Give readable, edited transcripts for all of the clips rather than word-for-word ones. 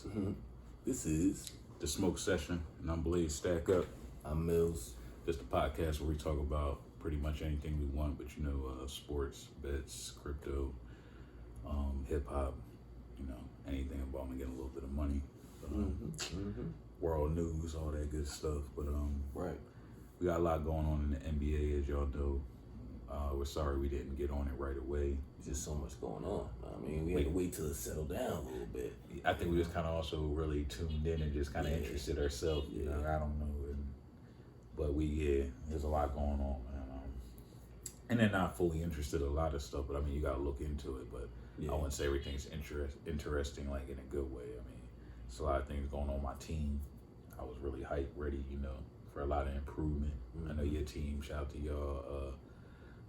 Mm-hmm. This is The Smoke Session, and I'm Blaze Stack Up. I'm Mills. Just a podcast where we talk about pretty much anything we want, but sports, bets, crypto, hip hop, anything involving getting a little bit of money, world news, all that good stuff. But Right. we got a lot going on in the NBA, as y'all know. We're sorry we didn't get on it right away. Just so much going on. I mean, we had to wait till it settled down a little bit. I think we was kind of also really tuned in and just kind of interested ourselves. Yeah. I don't know. But there's a lot going on, man. And they're not fully interested in a lot of stuff, but I mean, you got to look into it. But I wouldn't say everything's interesting, like in a good way. I mean, there's a lot of things going on my team. I was really hyped, ready, for a lot of improvement. I know your team. Shout out to y'all.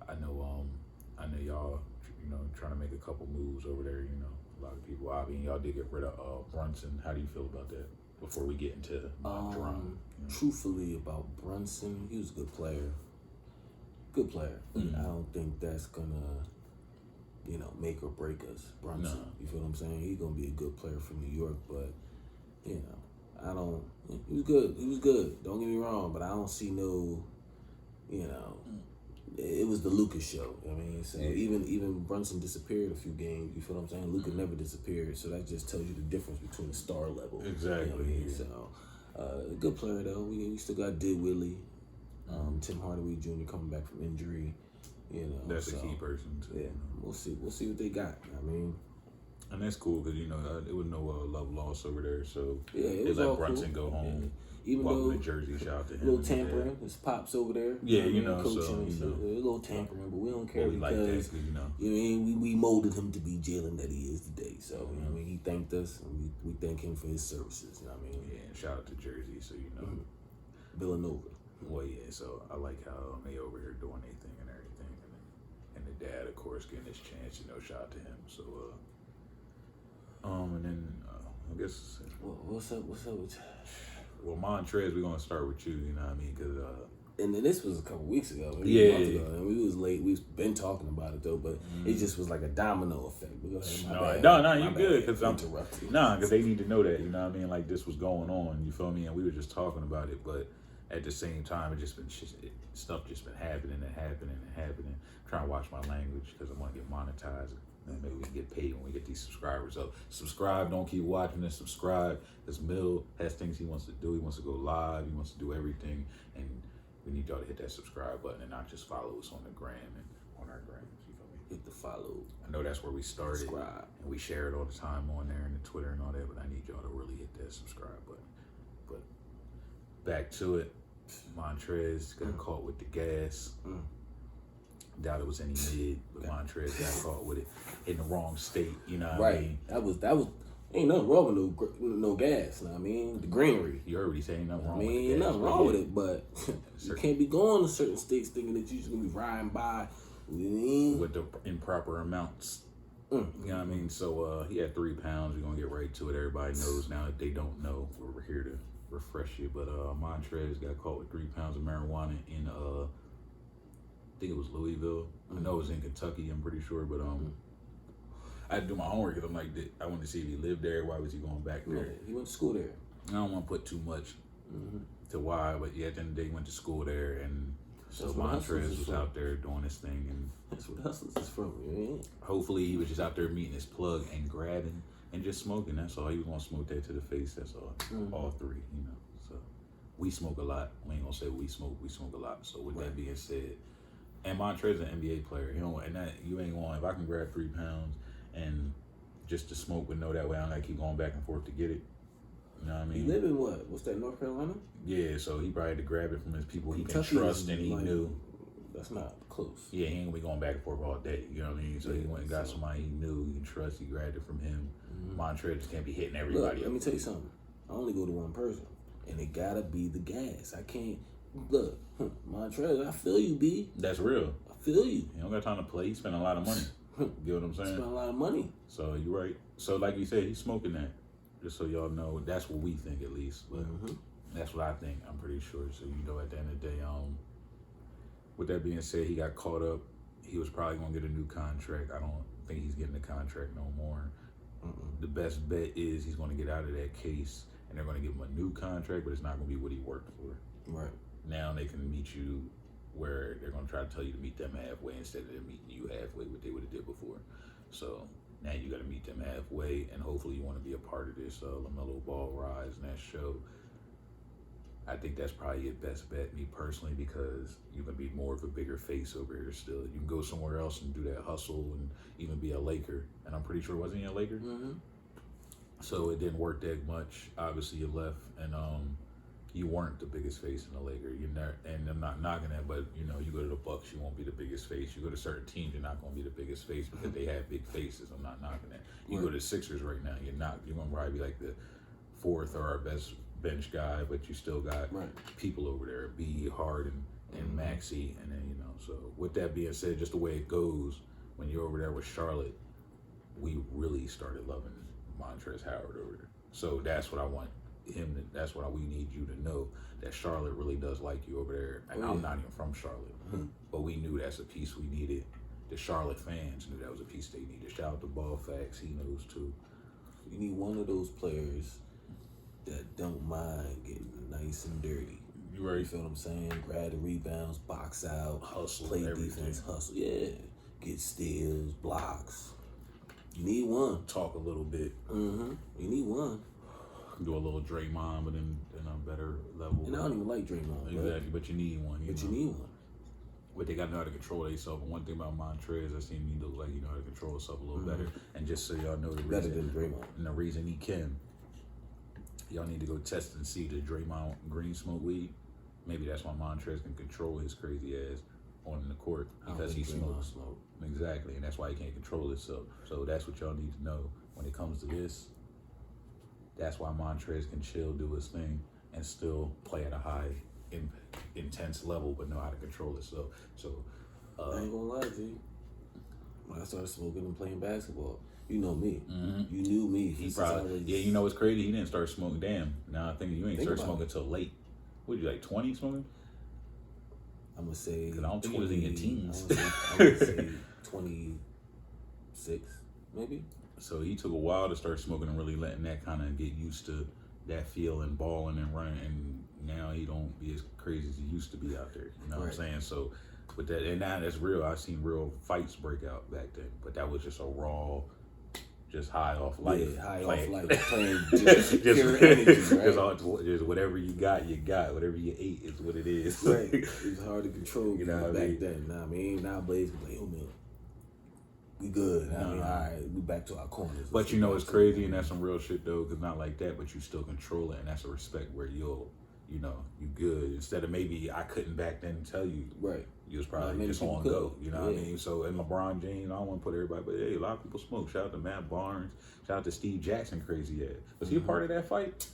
I know y'all, trying to make a couple moves over there. A lot of people. I mean, y'all did get rid of Brunson. How do you feel about that? Before we get into Truthfully, about Brunson, he was a good player. Good player. Mm-hmm. I don't think that's gonna, make or break us. Brunson. No. You feel what I'm saying? He's gonna be a good player for New York, but I don't. He was good. He was good. Don't get me wrong, but I don't see no. It was the Lucas show. I mean, so even Brunson disappeared a few games. You feel what I'm saying? Luka never disappeared, so that just tells you the difference between the star level. Exactly. You know what I mean? So, good player though. We still got Willie, Tim Hardaway Jr. coming back from injury. That's a key person too. Yeah, we'll see. We'll see what they got. I mean, and that's cool because there was no love lost over there. So it they was let all Brunson cool. go home. Yeah. Even Welcome though to Jersey, shout out to him. A little tampering, his pops over there. Yeah, coaching so, and stuff. A little tampering, but we don't care we because like that, we molded him to be Jalen that he is today. So he thanked us, and we thank him for his services. Yeah, and shout out to Jersey, so Villanova. Well, yeah, so I like how they over here doing their thing and everything, and the dad, of course, getting his chance. Shout out to him. So, and then I guess What's up with? Well, Montrez, we're gonna start with you. You know what I mean? Because and then this was a couple weeks ago. Yeah. A month ago, and we was late. We've been talking about it though, but it just was like a domino effect. No, you good because I'm interrupted. because they need to know that. You know what I mean? Like this was going on. You feel me? And we were just talking about it, but at the same time, stuff just been happening. I'm trying to watch my language because I want to get monetized. And maybe we can get paid when we get these subscribers. So subscribe, don't keep watching this. Subscribe. Because Mill has things he wants to do. He wants to go live. He wants to do everything. And we need y'all to hit that subscribe button and not just follow us on the gram and on our grams. You feel me? Hit the follow. I know that's where we started. Subscribe. And we share it all the time on there and the Twitter and all that. But I need y'all to really hit that subscribe button. But back to it. Montrez got caught with the gas. Doubt it was any mid, but Montrez got caught with it in the wrong state. You know what I mean? That was. Ain't nothing wrong with no gas. You know what I mean? The greenery. You already saying nothing wrong with it. with the gas. Nothing wrong with it, but you can't be going to certain states thinking that you're just gonna be riding by. With the improper amounts. You know what I mean? So he had 3 pounds. We're gonna get right to it. Everybody knows now. If they don't know, we're here to refresh you. But Montrez got caught with 3 pounds of marijuana in I think it was Louisville. I know it was in Kentucky, I'm pretty sure, but I had to do my homework because I'm like, I wanted to see if he lived there. Why was he going back there? Yeah, he went to school there. I don't want to put too much to why, but yeah, at the end of the day, he went to school there, and so Montrez was out there doing his thing, and that's what Hustlers is from, man. Hopefully, he was just out there meeting his plug and grabbing and just smoking. That's all. He was gonna smoke that to the face. That's all. All three, So we smoke a lot. We ain't gonna say we smoke a lot. So with that being said. And Montrez is an NBA player. You ain't going. If I can grab 3 pounds and just to smoke with that way, I don't gotta keep going back and forth to get it. You know what I mean? He live in what? What's that, North Carolina? Yeah, so he probably had to grab it from his people he Kentucky can trust and he knew. That's not close. Yeah, he ain't gonna be going back and forth all day. You know what I mean? So he went and got somebody he knew, he can trust. He grabbed it from him. Montrez just can't be hitting everybody. Look, let me tell you something. I only go to one person, and it gotta be the gas. I can't. Look, Montrez, I feel you, B. That's real. I feel you. He don't got time to play. He spent a lot of money. Get what I'm saying? Spent a lot of money. So you're right. So like you said, he's smoking that. Just so y'all know, that's what we think at least. But that's what I think. I'm pretty sure. So at the end of the day, with that being said, he got caught up. He was probably gonna get a new contract. I don't think he's getting a contract no more. The best bet is he's going to get out of that case, and they're going to give him a new contract, but it's not going to be what he worked for. Right. Now they can meet you where they're going to try to tell you to meet them halfway instead of them meeting you halfway, what they would have did before. So now you got to meet them halfway, and hopefully you want to be a part of this LaMelo Ball rise and that show. I think that's probably your best bet, me personally, because you can be more of a bigger face over here still. You can go somewhere else and do that hustle and even be a Laker. And I'm pretty sure, wasn't he a Laker? Mm-hmm. So it didn't work that much. Obviously, you left, and you weren't the biggest face in the Lakers. And I'm not knocking that, but you go to the Bucks, you won't be the biggest face. You go to certain teams, you're not going to be the biggest face because they have big faces. I'm not knocking that. You go to the Sixers right now, you're going to probably be like the fourth or our best bench guy, but you still got people over there, B, Harden, and Maxey, and then So with that being said, just the way it goes, when you're over there with Charlotte, we really started loving Montrezl Harrell over there. So that's what I want him to. That's what we need you to know, that Charlotte really does like you over there. And I'm not even from Charlotte, but we knew that's a piece we needed. The Charlotte fans knew that was a piece they needed. Shout out to Ball Facts, he knows too. You need one of those players that don't mind getting nice and dirty. You feel what I'm saying? Grab the rebounds, box out, hustle, play everything. Defense, hustle. Yeah, get steals, blocks. You need one. Talk a little bit. You need one. Do a little Draymond, but in a better level. And I don't even like Draymond. Exactly, but you need one. You need one. But they got to know how to control themselves. And one thing about Montrezl, I seen he looks like he know how to control himself a little better. And just so y'all know the better reason, than Draymond. And the reason he can, y'all need to go test and see the Draymond green smoke weed. Maybe that's why Montrezl can control his crazy ass on the court, because he smokes. Exactly, and that's why he can't control himself. So that's what y'all need to know when it comes to this. That's why Montrezl can chill, do his thing, and still play at a high, intense level, but know how to control himself. So I ain't gonna lie to you. When I started smoking and playing basketball, you know me. You knew me. He probably you know what's crazy? He didn't start smoking. Damn. Now I think you ain't start smoking until late. What you like 20 smoking? I'm gonna say. Because I don't think it was in your teens. I'm gonna say 26, maybe. So he took a while to start smoking and really letting that kind of get used to that feel and balling and running. And now he don't be as crazy as he used to be out there. You know what I'm saying? So, but that, and now that's real. I've seen real fights break out back then. But that was just a raw, just high off life. Yeah, high off life. Playing just pure energy, right? Just whatever you got, you got. Whatever you ate is what it is. Right. It was hard to control, you know, back then. Nah, I mean, nowadays we like, oh man, we good. I mean, all right, we back to our corners. But you know it's crazy, and that's some real shit though, because not like that, but you still control it, and that's a respect where you good. Instead of maybe I couldn't back then tell you. Right. You was probably just on go. You know what I mean? So, and LeBron James, I don't want to put everybody, but hey, a lot of people smoke. Shout out to Matt Barnes. Shout out to Steve Jackson, crazy ass. Was he a part of that fight?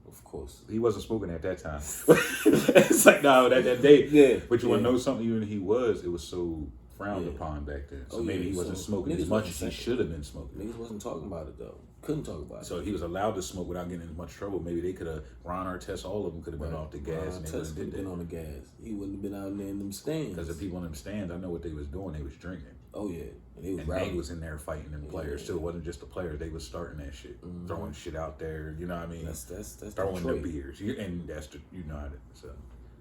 Of course. He wasn't smoking at that time. It's like, no, that day. Yeah. But you want to know something? Even if he was, it was so frowned upon back then. So maybe he wasn't smoking as much as he should have been smoking. Niggas wasn't talking about it though. Couldn't talk about it. So he was allowed to smoke without getting in much trouble. Maybe they could have, Ron Artest, all of them could have been off the gas. And they Artest would have been on the gas. He wouldn't have been out there in them stands. Because the people in them stands, I know what they was doing. They was drinking. Oh yeah. And they was in there fighting them players too. It wasn't just the players. They was starting that shit. Throwing shit out there. You know what I mean? That's throwing the beers. And that's the, you know how to, so.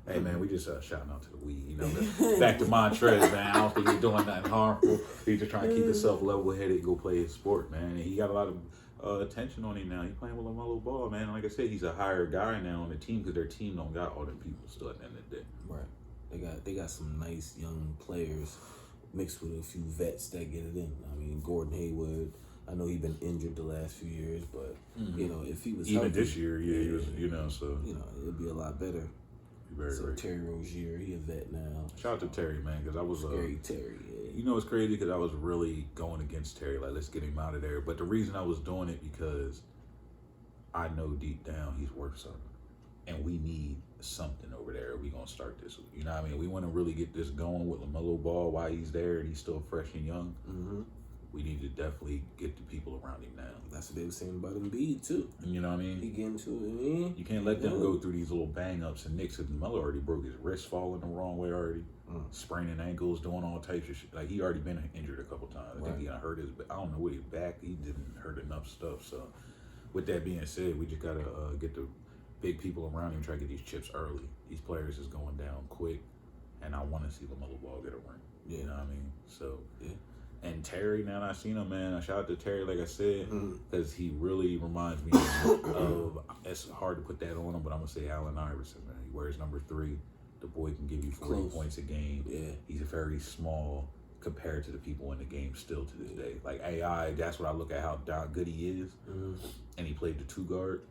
Hey man, we just shouting out to the weed, you know. Back to Montrezl, man. I don't think he's doing nothing harmful. He's just trying to keep himself level-headed, go play his sport, man. And he got a lot of attention on him now. He's playing with LaMelo Ball, man. Like I said, he's a higher guy now on the team because their team don't got all them people still at the end of the day. Right. They got some nice young players mixed with a few vets that get it in. I mean, Gordon Hayward. I know he's been injured the last few years, but you know, if he was even healthy, this year, he was, you know, so it'd be a lot better. Very. Terry Rozier, he a vet now. Shout out to Terry, man, because I was Terry. Yeah. You know, it's crazy because I was really going against Terry. Like, let's get him out of there. But the reason I was doing it because I know deep down he's worth something, and we need something over there. We gonna start this. You know what I mean? We want to really get this going with LaMelo Ball while he's there and he's still fresh and young. We need to definitely get the people around him now. That's what they were saying about Embiid too. And you know what I mean? He get into it. You can't let them go through these little bang ups and nicks. Because Melo already broke his wrist falling the wrong way already. spraining ankles, doing all types of shit. Like, he already been injured a couple times. I think he got hurt his back. I don't know what his back. He didn't hurt enough stuff. So, with that being said, we just got to get the big people around him, try to get these chips early. These players is going down quick, and I want to see LaMelo Ball get a ring. You know what I mean? So, and Terry, now that I seen him, man, I shout out to Terry, like I said, because he really reminds me of, it's hard to put that on him, but I'm going to say Allen Iverson, man. He wears number 3. The boy can give you 40 points a game. Yeah. He's very small compared to the people in the game still to this day. Like, AI, that's what I look at, how good he is. And he played the 2 guard.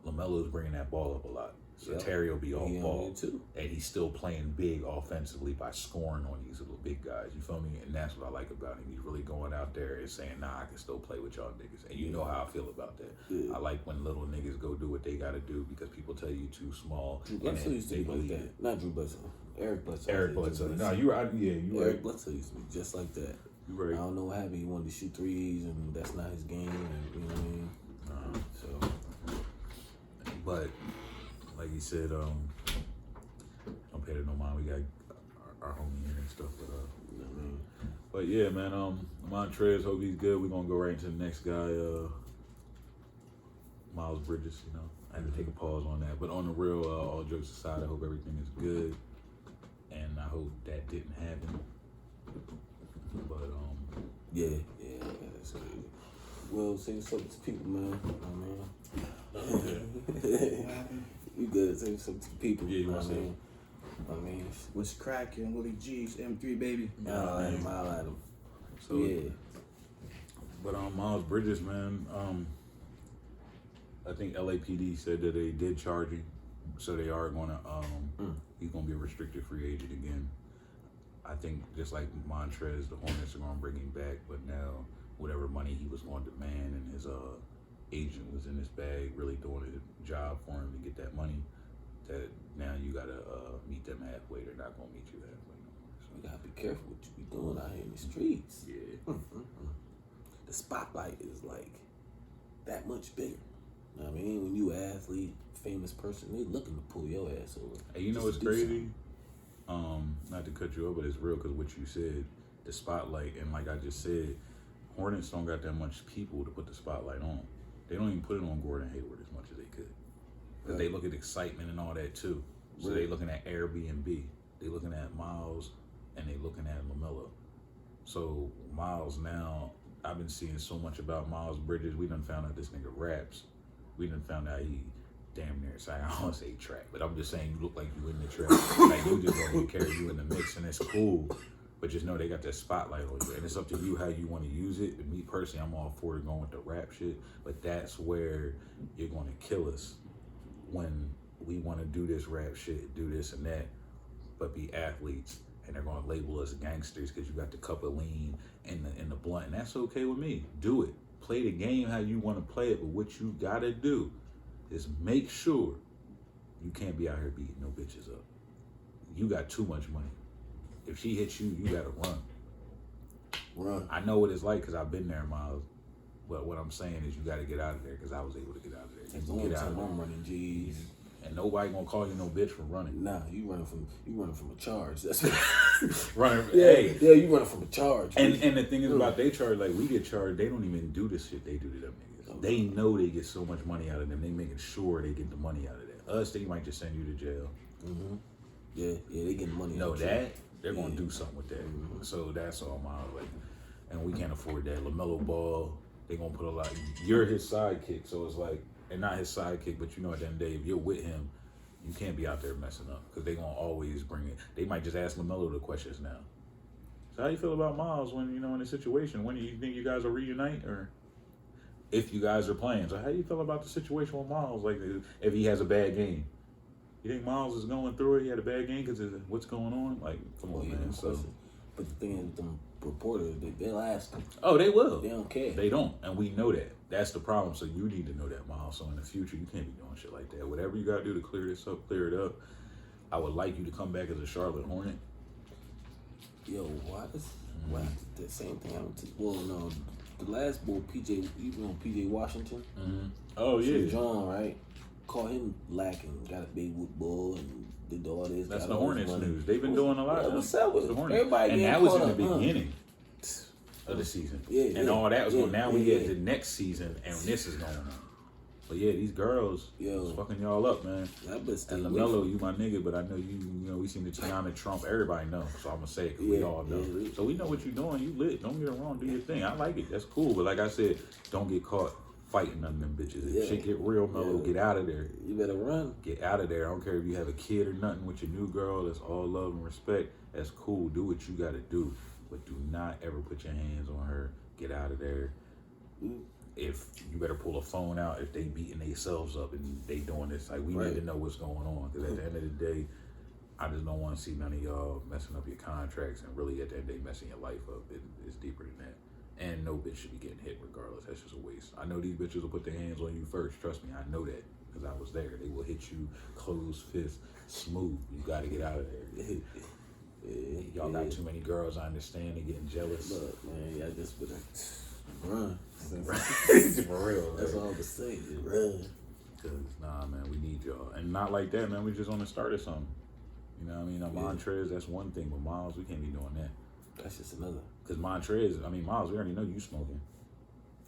LaMelo's bringing that ball up a lot. So Terry will be off ball. Too. And he's still playing big offensively by scoring on these little big guys. You feel me? And that's what I like about him. He's really going out there and saying, nah, I can still play with y'all niggas. And you know how I feel about that. Yeah. I like when little niggas go do what they got to do because people tell you too small. Drew Bledsoe used to be like that. Not Drew Bledsoe. Eric Bledsoe. Eric Bledsoe. No, you're right. Yeah, you're right. Eric Bledsoe used to be just like that. You're right. I don't know what happened. He wanted to shoot threes, and that's not his game. And, you know what I mean? So, but like you said, don't pay it no mind. We got our homie here and stuff, but you know what I mean? But yeah, man. Montrez, hope he's good. We're gonna go right into the next guy, Miles Bridges. You know, I had to take a pause on that, but on the real, all jokes aside, I hope everything is good, and I hope that didn't happen. But yeah, that's crazy. Well, say what's up to people, man. You good? Say what's up to people. Yeah, you know what I mean, what's cracking? Willie G's M3 baby. Mile at him. So yeah. But Miles Bridges, man. I think LAPD said that they did charge him, so they are gonna. He's gonna be a restricted free agent again. I think just like Montrez, the Hornets are gonna bring him back, but now whatever money he was going to demand and his agent was in his bag, really doing a job for him to get that money. That now you gotta meet them halfway. They're not gonna meet you halfway no more. So you gotta be careful what you be doing out here in the streets. Yeah. The spotlight is like that much bigger. You know what I mean, when you an athlete, famous person, they looking to pull your ass over. Hey, you know what's crazy? Not to cut you off, but it's real because what you said, the spotlight, and like I just said, Hornets don't got that much people to put the spotlight on. They don't even put it on Gordon Hayward as much as they could. Because they look at excitement and all that too. So they looking at Airbnb. They looking at Miles and they looking at LaMelo. So Miles now, I've been seeing so much about Miles Bridges. We done found out this nigga raps. We done found out he damn near, I don't want to say trap, but I'm just saying you look like you in the trap. Like you just don't even carry you in the mix and it's cool. But just know they got that spotlight on you. And it's up to you how you want to use it. And me personally, I'm all for going with the rap shit. But that's where you're going to kill us when we want to do this rap shit, do this and that, but be athletes. And they're going to label us gangsters because you got the cup of lean and the blunt. And that's okay with me. Do it. Play the game how you want to play it. But what you got to do is make sure you can't be out here beating no bitches up. You got too much money. If she hits you, you gotta run. I know what it's like because I've been there, Miles. But what I'm saying is you gotta get out of there because I was able to get out of there. You get out of there. I'm running, G's. And nobody gonna call you no bitch for running. Nah, you running from a charge. That's what. Running. Yeah, you running from a charge. And the thing is about they charge, like we get charged. They don't even do this shit they do to them niggas. They know they get so much money out of them. They making sure they get the money out of that. Us, they might just send you to jail. Yeah, they getting money. No, that. They're going to do something with that. So that's all my like. And we can't afford that. LaMelo Ball, they're going to put a lot. You're his sidekick. So it's like, and not his sidekick, but you know at the end of the day, if you're with him, you can't be out there messing up. Because they're going to always bring it. They might just ask LaMelo the questions now. So how you feel about Miles when, in a situation? When do you think you guys will reunite? Or if you guys are playing. So how do you feel about the situation with Miles? Like if he has a bad game? You think Miles is going through it? He had a bad game because of what's going on? Like, come on, man. So, but the thing is, with them reporters, they'll ask him. Oh, they will. They don't care. They don't, and we know that. That's the problem. So you need to know that, Miles. So in the future, you can't be doing shit like that. Whatever you got to do to clear this up, clear it up. I would like you to come back as a Charlotte Hornet. Yo, why the same thing happened to? Well, no, the last bull, PJ Washington. Oh yeah, John, right? caught him lacking. Got a big wood bull and did all this. That's the Hornets news. They've been doing a lot. What's up with the Hornets? Everybody and getting that was caught in the up, beginning of the season. And all that was going. Now we get the next season, and this is going on. But yeah, these girls is fucking y'all up, man. And LaMelo, you my nigga, but I know you know, we seen the Tiana Trump. Everybody know, so I'm gonna say it because we all know. So we know what you're doing. You lit. Don't get it wrong. Do your thing. I like it. That's cool. But like I said, don't get caught fighting none of them bitches. If shit get real, Melo, get out of there. You better run. Get out of there. I don't care if you have a kid or nothing with your new girl. That's all love and respect. That's cool. Do what you gotta do. But do not ever put your hands on her. Get out of there. If you better pull a phone out if they beating themselves up and they doing this, like we need to know what's going on. Because at the end of the day, I just don't want to see none of y'all messing up your contracts and really at the end of the day messing your life up. It's deeper than that. And no bitch should be getting hit regardless. That's just a waste. I know these bitches will put their hands on you first. Trust me, I know that because I was there. They will hit you closed fist, smooth. You got to get out of there. Y'all got too many girls. I understand. They're getting jealous. Look, man, y'all just better run. For real. That's all to say. Run. Cause nah, man, we need y'all, and not like that, man. We just on the start of something. You know what I mean? Now, Montrez, that's one thing, but Miles, we can't be doing that. That's just another. Cause Montrez, I mean, Miles, we already know you smoking.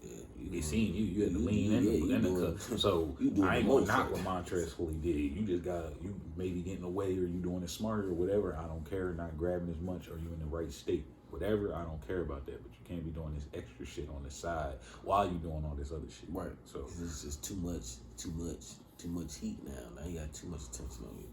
Yeah, He seen you had to lean in the cup. So I ain't gonna knock what Montrez fully did. You just you maybe getting away or you doing it smarter or whatever. I don't care. Not grabbing as much or you in the right state. Whatever, I don't care about that. But you can't be doing this extra shit on the side while you doing all this other shit. Right. So it's just too much heat now. Now you got too much attention on you.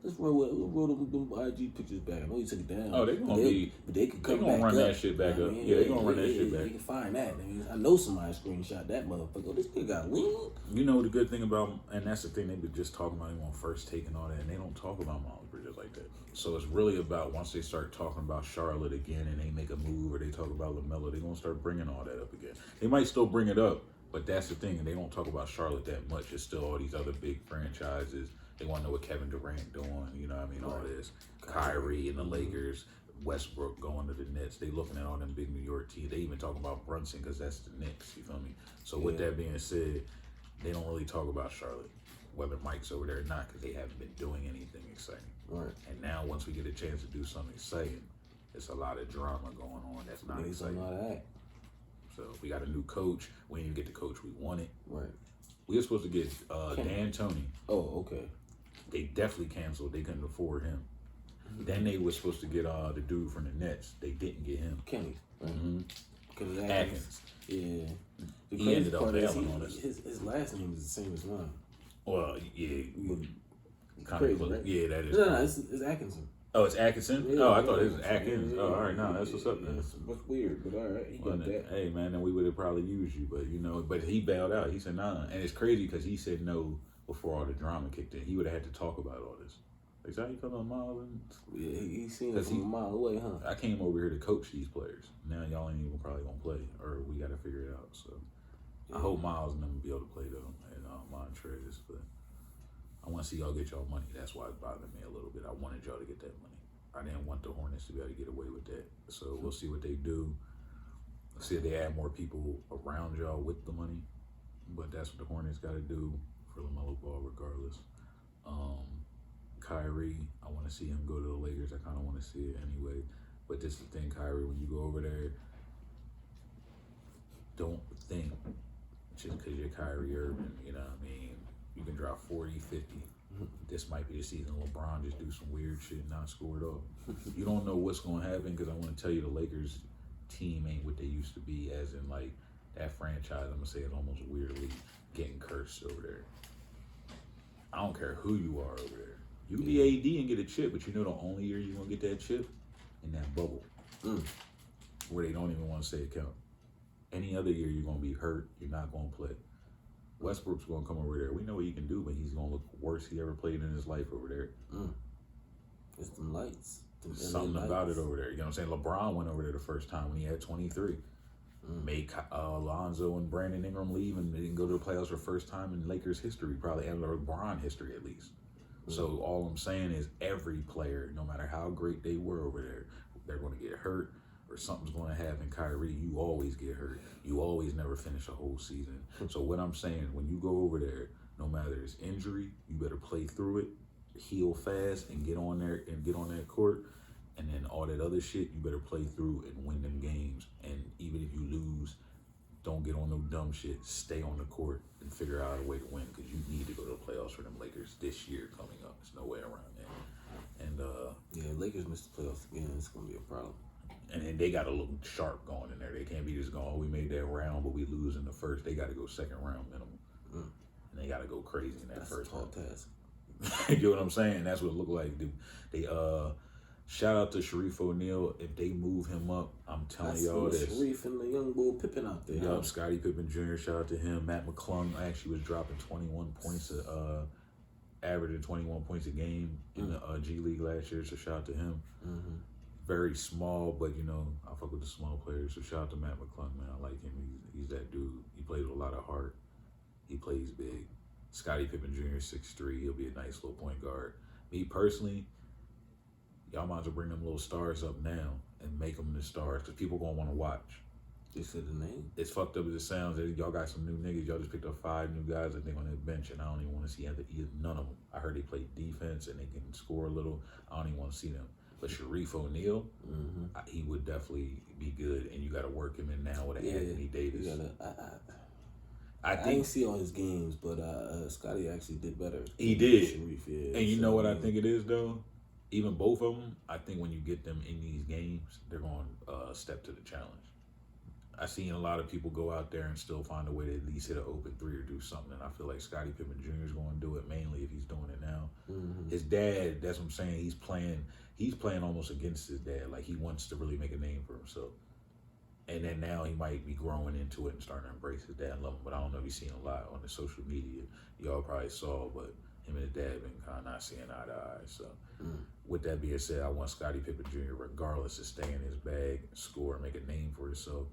Let's roll them IG pictures back. I know you took it down. Oh, they gonna be. But they could come They gonna back run up. that shit back up. mean? Yeah, they gonna run that shit back. You can find that. I mean, I know somebody screenshot that motherfucker. Oh, this nigga got lean. You know the good thing about, and that's the thing they were just talking about him on First Take and all that, and they don't talk about Miles Bridges like that. So it's really about once they start talking about Charlotte again and they make a move or they talk about LaMelo, they're gonna start bringing all that up again. They might still bring it up, but that's the thing, and they don't talk about Charlotte that much. It's still all these other big franchises. They want to know what Kevin Durant doing, you know what I mean, all this. Kyrie and the Lakers, Westbrook going to the Nets. They looking at all them big New York teams. They even talking about Brunson because that's the Knicks, you feel me? So with that being said, they don't really talk about Charlotte, whether Mike's over there or not, because they haven't been doing anything exciting. Right. And now once we get a chance to do something exciting, it's a lot of drama going on that's not exciting. So we got a new coach. We didn't even get the coach we wanted. Right. We were supposed to get Dan Toney. Oh, okay. They definitely canceled. They couldn't afford him. Then they were supposed to get the dude from the Nets. They didn't get him. Kenny. Mm-hmm. Atkins. Yeah. The He ended up bailing on us. His last name is the same as mine. Well, yeah. Kind Crazy, of close. right? Yeah, that is. No, it's Atkinson. Oh, it's Atkinson? Yeah, I thought it was Atkins. Yeah, all right, no, that's what's up then. It's weird, but all right, he got that. Hey, man, then we would have probably used you, but he bailed out. He said, nah. And it's crazy because he said no before all the drama kicked in. He would have had to talk about all this. Is that how you feel on Miles? Yeah, he seen it from a mile away, huh? I came over here to coach these players. Now y'all ain't even probably gonna play, or we got to figure it out. So I hope Miles and them will be able to play though, and Montrez. But I want to see y'all get y'all money. That's why it's bothering me a little bit. I wanted y'all to get that money. I didn't want the Hornets to be able to get away with that. So we'll see what they do. See if they add more people around y'all with the money. But that's what the Hornets got to do for LaMelo Ball, regardless. Kyrie, I want to see him go to the Lakers. I kind of want to see it anyway. But this is the thing, Kyrie, when you go over there, don't think just because you're Kyrie Irving, you know what I mean, you can drop 40, 50. This might be the season LeBron just do some weird shit and not score at all. You don't know what's going to happen because I want to tell you the Lakers team ain't what they used to be, as in like that franchise, I'm going to say, is almost weirdly getting cursed over there. I don't care who you are over there. You can be AD and get a chip, but you know the only year you're going to get that chip? In that bubble. Where they don't even want to say it count. Any other year you're going to be hurt, you're not going to play. Westbrook's going to come over there. We know what he can do, but he's going to look worse he ever played in his life over there. It's them lights. Something about it over there. You know what I'm saying? LeBron went over there the first time when he had 23. Made Alonzo and Brandon Ingram leave and they didn't go to the playoffs for the first time in Lakers history, probably, and LeBron history at least. So all I'm saying is every player, no matter how great they were over there, they're going to get hurt or something's going to happen. Kyrie, you always get hurt. You always never finish a whole season. So what I'm saying, when you go over there, no matter it's injury, you better play through it, heal fast, and get on there and get on that court. And then all that other shit, you better play through and win them games. And even if you lose, don't get on no dumb shit. Stay on the court and figure out a way to win, because you need to go to the playoffs for them Lakers this year coming up. There's no way around that. And yeah, Lakers missed the playoffs again. It's gonna be a problem. And then they got to look sharp going in there. They can't be just going, oh, we made that round, but we lose in the first. They got to go second round minimum. And they got to go crazy in that first round. Task. You know what I'm saying? That's what it looked like. They shout out to Sharif O'Neal. If they move him up, I'm telling y'all this. Sharif and the young bull Pippen out there. Yup, Scottie Pippen Jr., shout out to him. Matt McClung actually was dropping 21 points, averaging 21 points a game in the G League last year, so shout out to him. Very small, but, you know, I fuck with the small players, so shout out to Matt McClung, man. I like him. He's that dude. He plays with a lot of heart. He plays big. Scottie Pippen Jr., 6'3". He'll be a nice little point guard. Me personally, y'all might as well bring them little stars up now and make them the stars, because people going to want to watch. They said the name. It's fucked up as it sounds. Y'all got some new niggas. Y'all just picked up 5 new guys, I think, on that bench, and I don't even want to see none of them. I heard they play defense and they can score a little. I don't even want to see them. But Sharif O'Neal, he would definitely be good, and you got to work him in now with Anthony Davis. I didn't see all his games, but Scotty actually did better. He did. Sharif, yeah. And you know what I think it is, though? Even both of them, I think when you get them in these games, they're going to step to the challenge. I've seen a lot of people go out there and still find a way to at least hit an open three or do something. And I feel like Scottie Pippen Jr. is going to do it, mainly if he's doing it now. His dad, that's what I'm saying, he's playing almost against his dad. Like, he wants to really make a name for himself. And then now he might be growing into it and starting to embrace his dad and love him. But I don't know if you've seen a lot on the social media. Y'all probably saw, but him and his dad been kind of not seeing eye to eye. So with that being said, I want Scottie Pippen Jr., regardless, to stay in his bag, score, make a name for himself.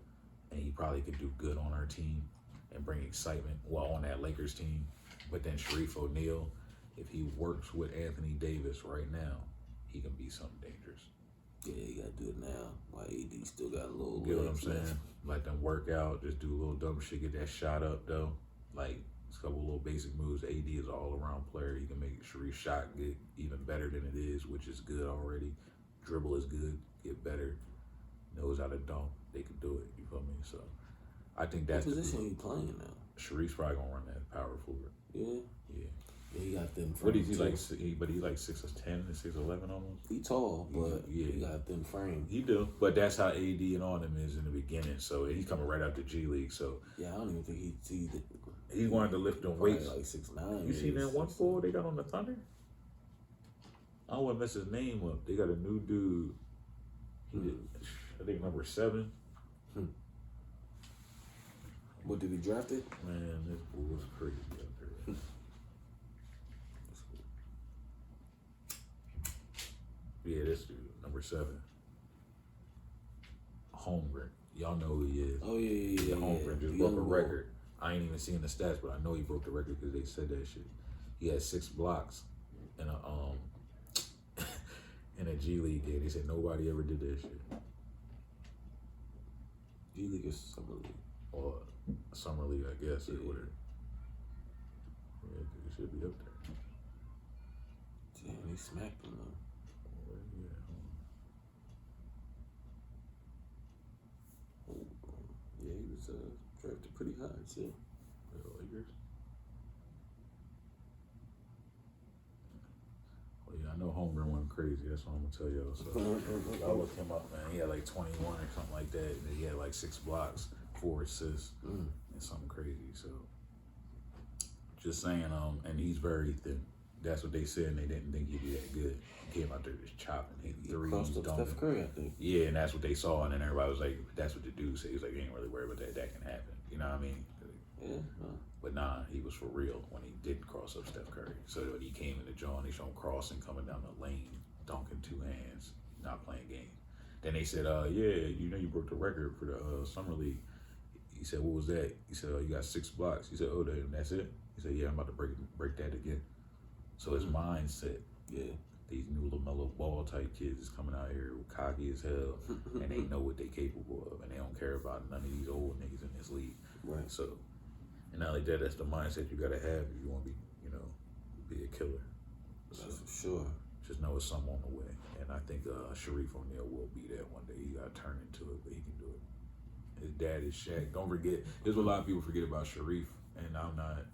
And he probably could do good on our team and bring excitement on that Lakers team. But then Sharif O'Neal, if he works with Anthony Davis right now, he can be something dangerous. Yeah, you got to do it now. Why AD still got a little... You know what I'm saying? Let them work out, just do a little dumb shit, get that shot up, though. Like, a couple little basic moves. AD is an all-around player. He can make Sharif's shot get even better than it is, which is good already. Dribble is good, get better. Knows how to dunk. They can do it. You feel me? So, I think that's what position he playing now? Sharif's probably gonna run that power forward. Yeah. Yeah, he got them. What is he like? But he like 6'10" and 6'11" almost. He tall, but he got them frame. He do, but that's how AD and all them is in the beginning. So he's coming right out the G League. So yeah, I don't even think he's going to lift them weights. Like 6'9". You seen that 1-4 they got on the Thunder? I don't want to mess his name up. They got a new dude. He did, I think number 7. What, did he draft it? Man, this bull was crazy out there. Yeah, this dude, number 7. Holmgren. Y'all know who he is. Oh, yeah. Holmgren just broke a record. I ain't even seen the stats, but I know he broke the record because they said that shit. He had 6 blocks in a in a G League game. They said nobody ever did that shit. G League is Summer League. Or Summer League, I guess, or whatever. Yeah, it should be up there. Damn, he smacked him though. Yeah, he was drafted pretty high too. The Lakers. Well, yeah, I know Holmgren went crazy. That's what I'm gonna tell y'all. So I looked him up, man. He had like 21 or something like that. And he had like 6 blocks, 4 assists, and something crazy. So just saying, and he's very thin. That's what they said, and they didn't think he'd be that good. He came out there just chopping, hitting threes, dunking. Steph Curry, I think. Yeah, and that's what they saw, and then everybody was like, that's what the dude said. He was like, you ain't really worried about that. That can happen. You know what I mean? Yeah. But nah, he was for real when he did cross up Steph Curry. So when he came in the jaw and they showed him crossing, coming down the lane, dunking 2 hands, not playing games. Then they said, yeah, you know you broke the record for the Summer League. He said, what was that? He said, oh, you got 6 blocks. He said, oh, that's it? He said, yeah, I'm about to break that again. So his mindset, these new LaMelo Ball type kids is coming out here cocky as hell, and they know what they capable of, and they don't care about none of these old niggas in this league. Right. So And not like that, that's the mindset you gotta have if you want to be, be a killer. So, That's for sure. just know it's something on the way. And I think Sharif O'Neal will be there one day. He got to turn into it, but he can do it. His dad is Shaq. Don't forget, there's what a lot of people forget about Sharif, and I'm not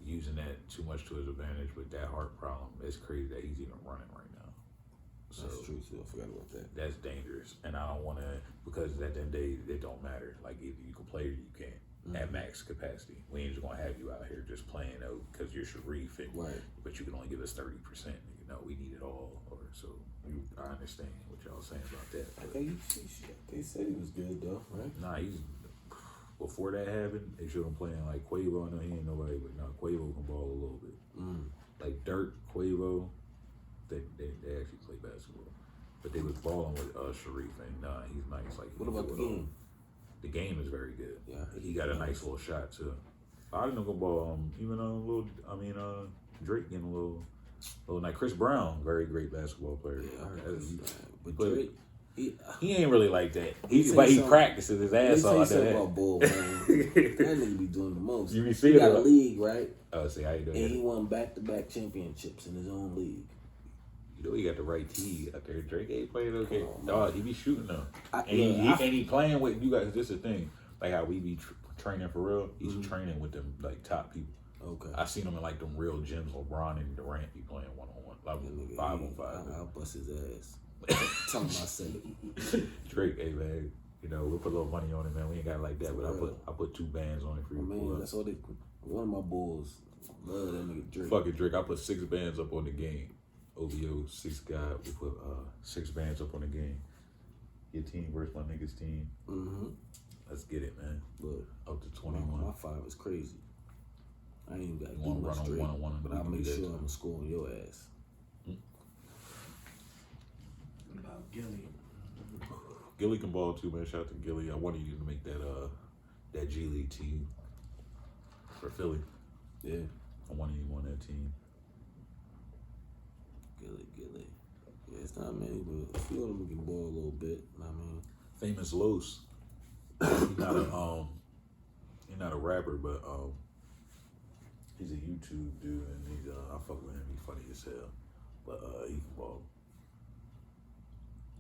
using that too much to his advantage, but that heart problem, it's crazy that he's even running right now. So That's true, too. I forgot about that. that's dangerous. And I don't want to, because at the end of the day, it don't matter. Like, either you can play or you can't. At max capacity. We ain't just gonna have you out here just playing because you're Sharif, Right. but you can only give us 30%. We need it all. I understand what y'all saying about that. They said he was good though, right? Nah, before that happened, they showed him playing like Quavo. I know he ain't nobody, but Quavo can ball a little bit. Like Dirk, Quavo, they actually play basketball, but they was balling with Sharif, and he's nice. Like, what about the game? The game is very good. Yeah, he got a nice little shot too. I didn't know ball. Even Drake getting a little like Chris Brown, very great basketball player. Yeah, I heard but Drake, he ain't really like that. He practices his ass off. About bull, man. That nigga be doing the most. You be he got a league, right? Oh, see how you doing? And he won back-to-back championships in his own league. He got the right tee out there. Drake ain't playing okay. Dog, he be shooting though. And he playing with you guys. This is the thing. Like how we be training for real. He's training with them like top people. Okay. I seen him in like them real gyms. LeBron and Durant be playing 1-on-1, like 5-on-5. I'll bust his ass. Tell him I said it. Drake, hey man, we'll put a little money on it, man. We ain't got it like that, but I put 2 bands on it for you. Man, that's all they. One of my bulls love that nigga Drake. Fucking Drake, I put 6 bands up on the game. OVO 6 guy. We put 6 bands up on the game. Your team versus my niggas team. Let's get it, man. Look, up to 21. My 5 is crazy. I ain't got to do much straight, but I'll make sure I'm gonna score on your ass. What about Gilly? Gilly can ball too, man. Shout out to Gilly. I wanted you to make that G League team for Philly. Yeah. I wanted you on that team. Gilly. Yeah, it's not many, but a few of them can ball a little bit. Famous Los. He's not a rapper, but he's a YouTube dude, and I fuck with him. He's funny as hell, but he can ball.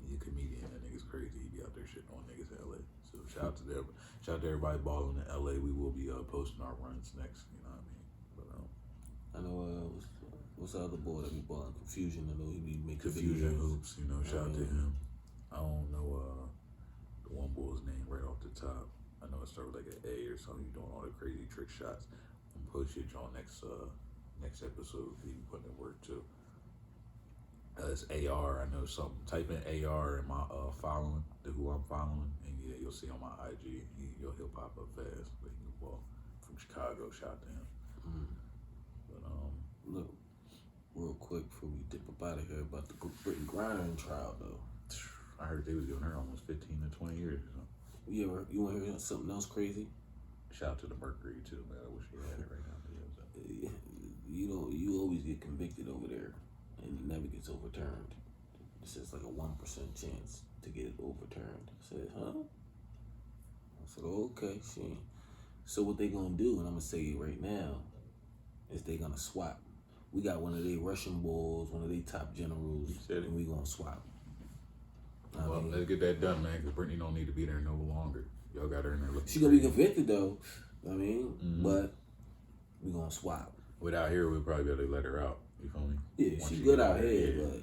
He's a comedian. That nigga's crazy. He be out there shitting on niggas in LA. So shout out to them. Shout out to everybody balling in LA. We will be posting our runs next. You know what I mean? But I know what's the other boy that be balling? Confusion. I know he be making Confusion videos. Hoops. Shout out to him. I don't know the one boy's name right off the top. I know it started with like an A or something. He's doing all the crazy trick shots. I'm post shit on next episode. He be putting in work too. It's AR. I know something. Type in AR in my following, who I'm following, and yeah, you'll see on my IG. He'll pop up fast. But he can ball from Chicago. Shout out to him. But look, real quick before we dip up out of here about the Brittney Griner trial though. I heard they was giving her almost 15 to 20 years or something. You want to hear something else crazy? Shout out to the Mercury too, man. I wish he had it right now. You always get convicted over there, and it never gets overturned. It's just like a 1% chance to get it overturned. I said, huh? I said, okay, shit. So what they gonna do, and I'm gonna say it right now, is they gonna swap. We got one of their Russian bulls, one of their top generals, and we gonna swap. Well, let's get that done, man, because Brittney don't need to be there no longer. Y'all got her in there looking She gonna be convicted, though. But we gonna swap. Without here, we'll probably be able to let her out. You feel me? Yeah, she good out here, but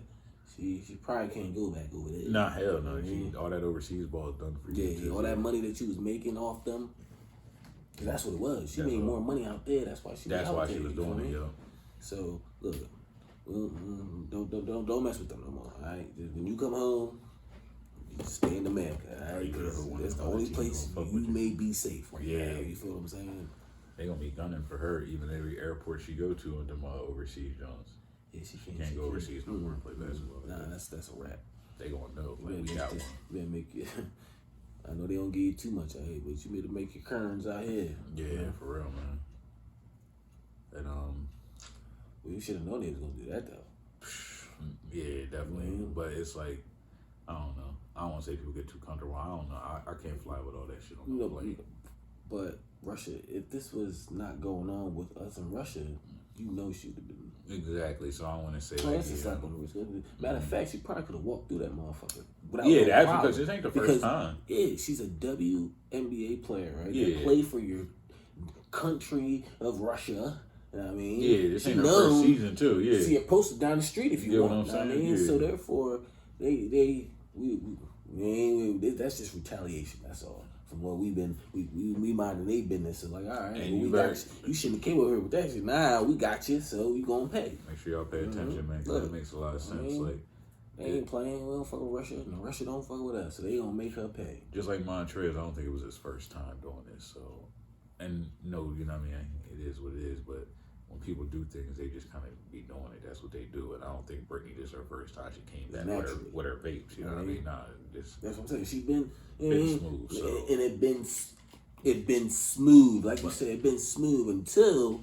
she probably can't go back over there. Nah, hell no. All that overseas ball is done for you. Yeah, all that money that you was making off them, cause that's what it was. She made more money out there. That's why she. That's why she was doing it, yo. So look, don't mess with them no more. All right, when you come home, you just stay in America. All right, that's the only place you may be safe right now. You feel what I'm saying? They gonna be gunning for her even every airport she go to in them overseas Jones. Yeah, she can't go overseas no more and play basketball. Nah, that's a wrap. They gonna know. Like, we got one. Better make it. I know they don't give you too much out here, but you better make your currents out here. Yeah, for real, man. And well, you should have known they was gonna do that though. Yeah, definitely. But it's like, I don't know. I don't want to say people get too comfortable. I don't know. I can't fly with all that shit on the plane. But Russia, if this was not going on with us in Russia, you know she would have been. Exactly. So I want to say, That's a slap on the wrist. Matter of fact, she probably could have walked through that motherfucker. Yeah, that's because this ain't the first time. Yeah, she's a WNBA player, right? Yeah. They play for your country of Russia. You know what I mean? Yeah, this ain't her first season too. Yeah. See it posted down the street if you want. What I'm saying? I mean? Yeah. So therefore, that's just retaliation. That's all. From what we minding their business and like, all right, and well, you shouldn't have came over here with that shit. Nah, we got you, so we gonna pay. Make sure y'all pay attention, man. Cause that makes a lot of sense. Like they ain't playing. We don't fuck with Russia, and Russia don't fuck with us, so they gonna make her pay. Just like Montrezl, I don't think it was his first time doing this. So, and no, you know what I mean. It is what it is, but. When people do things, they just kind of be doing it. That's what they do. And I don't think Brittney, this is her first time she came back with her vapes. You know what I mean? Nah, that's what I'm saying. She's been smooth. So. And it been smooth. Like you said, it been smooth until